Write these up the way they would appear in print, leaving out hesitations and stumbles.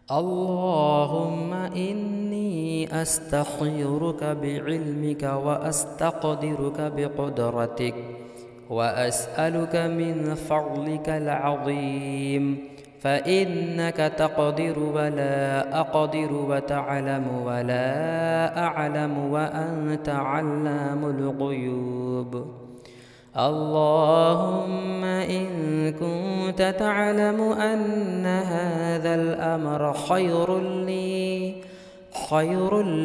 اللهم إني أستخيرك بعلمك وأستقدرك بقدرتك، وأسألك من فضلك العظيم، فإنك تقدر ولا أقدر، وتعلم ولا أعلم، وأنت علام الغيوب. اللهم إن كنت تعلم أن هذا الأمر خير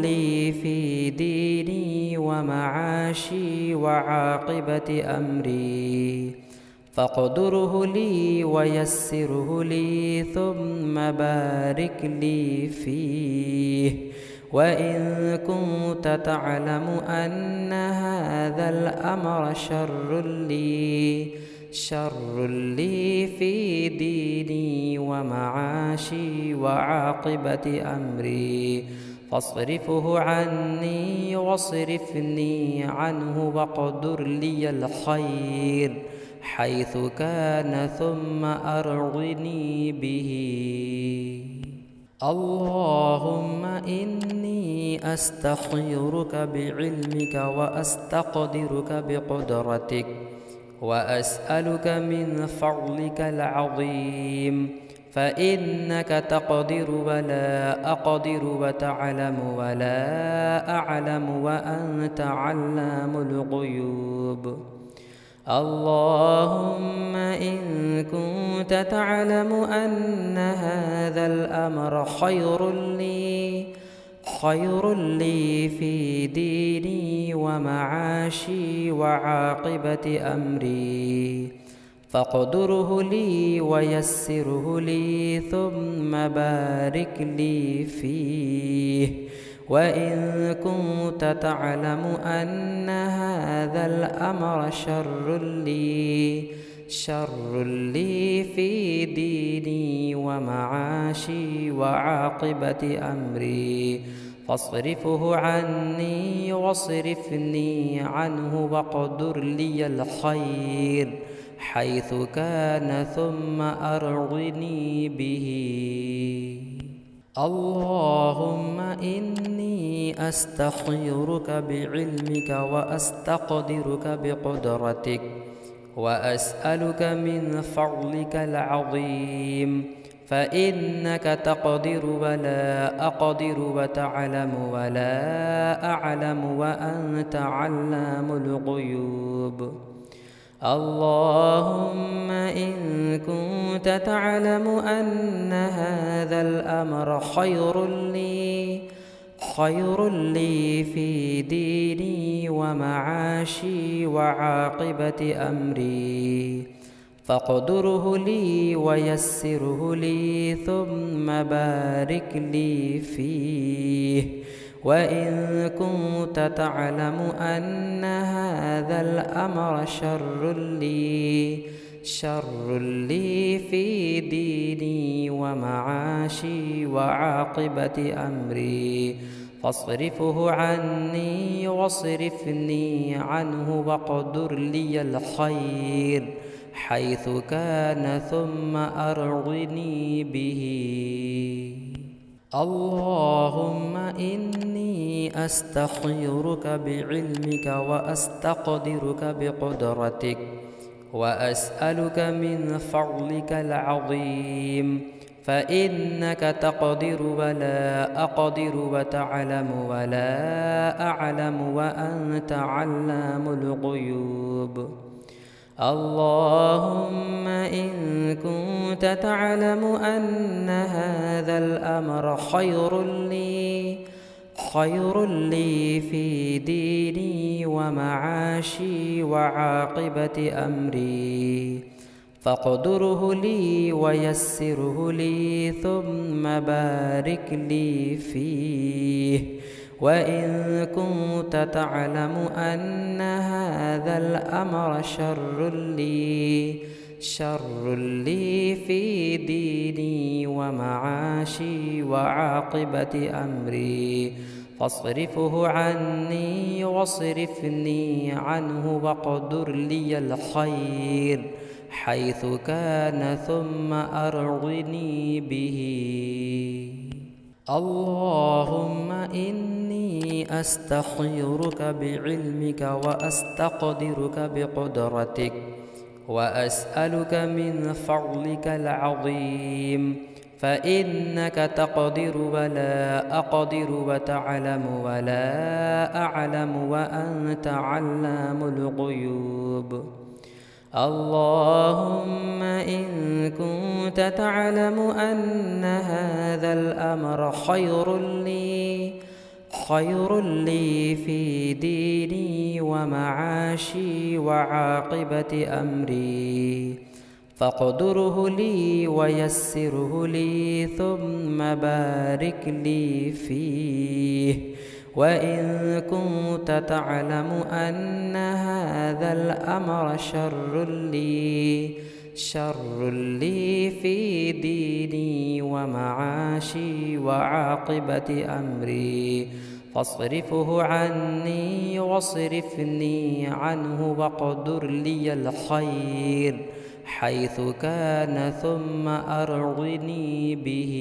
لي في ديني ومعاشي وعاقبة أمري، فاقدره لي ويسره لي، ثم بارك لي فيه. وإن كنت تعلم أن هذا الأمر شر لي في ديني ومعاشي وعاقبة أمري، فاصرفه عني واصرفني عنه، واقدر لي الخير حيث كان، ثم أرضني به. اللهم إني أستخيرك بعلمك وأستقدرك بقدرتك، وأسألك من فضلك العظيم، فإنك تقدر ولا أقدر، وتعلم ولا أعلم، وأنت علام الغيوب. اللهم إن كنت تعلم أن هذا الأمر خير لي في ديني ومعاشي وعاقبة أمري، فاقدره لي ويسره لي، ثم بارك لي فيه. وإن كنت تعلم أن هذا الأمر شر لي في ديني ومعاشي وعاقبة أمري، فاصرفه عني واصرفني عنه، واقدر لي الخير حيث كان، ثم أرضني به. اللهم إني أستخيرك بعلمك وأستقدرك بقدرتك، وأسألك من فضلك العظيم، فإنك تقدر ولا أقدر، وتعلم ولا أعلم، وأنت علام الغيوب. اللهم إن كنت تعلم أن هذا الأمر خير لي في ديني ومعاشي وعاقبة أمري، فاقدره لي ويسره لي، ثم بارك لي فيه. وإن كنت تعلم أن هذا الأمر شر لي في ديني ومعاشي وعاقبة أمري، فاصرفه عني واصرفني عنه، واقدر لي الخير حيث كان، ثم أرضني به. اللهم إني أستخيرك بعلمك وأستقدرك بقدرتك، وأسألك من فضلك العظيم، فإنك تقدر ولا أقدر، وتعلم ولا أعلم، وأنت علام الغيوب. اللهم إن كنت تعلم أن هذا الأمر خير لي في ديني ومعاشي وعاقبة أمري، فاقدره لي ويسره لي، ثم بارك لي فيه. وإن كنت تعلم أن هذا الأمر شر لي في ديني ومعاشي وعاقبة أمري، فاصرفه عني واصرفني عنه، واقدر لي الخير حيث كان، ثم أرضني به. اللهم إني أستخيرك بعلمك وأستقدرك بقدرتك وأسألك من فضلك العظيم، فإنك تقدر ولا أقدر وتعلم ولا أعلم وأنت علام الغيوب. اللهم إن كنت تعلم أن هذا الأمر خير لي في ديني ومعاشي وعاقبة أمري فاقدره لي ويسره لي ثم بارك لي فيه. وإن كنت تعلم أن هذا الأمر شر لي في ديني ومعاشي وعاقبة أمري فاصرفه عني واصرفني عنه واقدر لي الخير حيث كان ثم أرضني به.